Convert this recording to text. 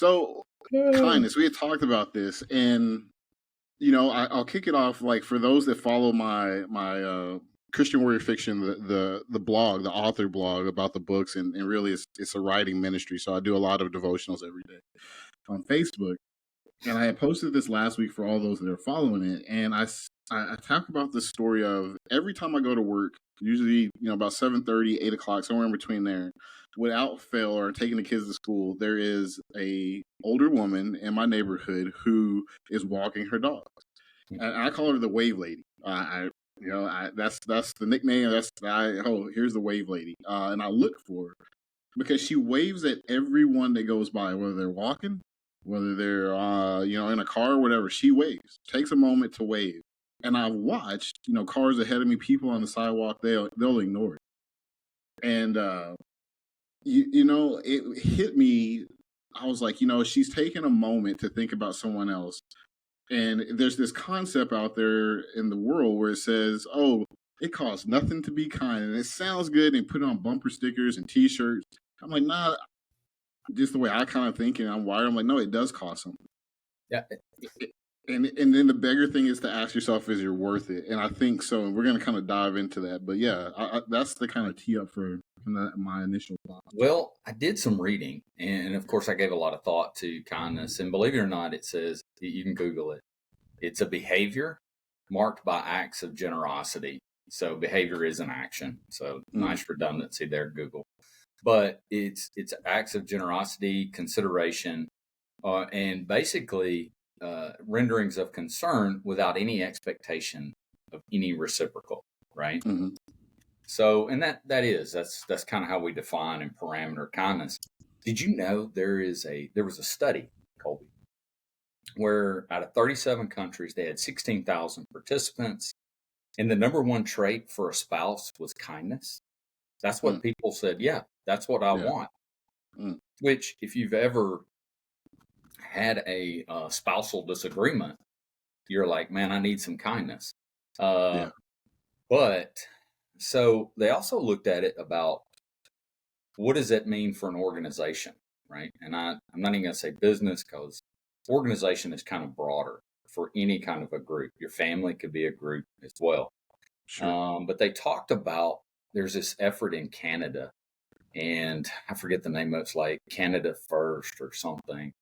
So kindness. We had talked about this, and I'll kick it off. Like for those that follow my Christian Warrior Fiction, the blog, the author blog about the books, and really it's a writing ministry. So I do a lot of devotionals every day on Facebook. And I had posted this last week for all those that are following it. And I talk about the story of every time I go to work, usually, about 7:30, 8 o'clock, somewhere in between there, without fail, or taking the kids to school, there is a older woman in my neighborhood who is walking her dog. And I call her the wave lady. That's the nickname. Here's the wave lady. And I look for her because she waves at everyone that goes by, whether they're walking, whether they're in a car or whatever. She waves, takes a moment to wave. And I've watched, cars ahead of me, people on the sidewalk, they'll ignore it. And it hit me. I was like, she's taking a moment to think about someone else. And there's this concept out there in the world where it says, oh, it costs nothing to be kind. And it sounds good, and put it on bumper stickers and T-shirts. I'm like, nah, just the way I kind of think and I'm wired. I'm like, no, it does cost something. Yeah. And then the bigger thing is to ask yourself, is you're worth it? And I think so. And we're going to kind of dive into that. But yeah, that's the kind of tee up for my initial thought. Well, I did some reading, and of course I gave a lot of thought to kindness. And believe it or not, it says, you can Google it. It's a behavior marked by acts of generosity. So behavior is an action. So nice redundancy there, Google. But it's acts of generosity, consideration, and basically renderings of concern without any expectation of any reciprocal, right? Mm-hmm. So, and that's kind of how we define and parameter kindness. Did you know there was a study, Colby, where out of 37 countries, they had 16,000 participants, and the number one trait for a spouse was kindness. That's what people said. Yeah, that's what I want. Which, if you've ever had a spousal disagreement, you're like, man, I need some kindness. But so they also looked at it about what does that mean for an organization, right? And I'm not even going to say business, because organization is kind of broader for any kind of a group. Your family could be a group as well. Sure. But they talked about, there's this effort in Canada, and I forget the name of it. It's like Canada First or something.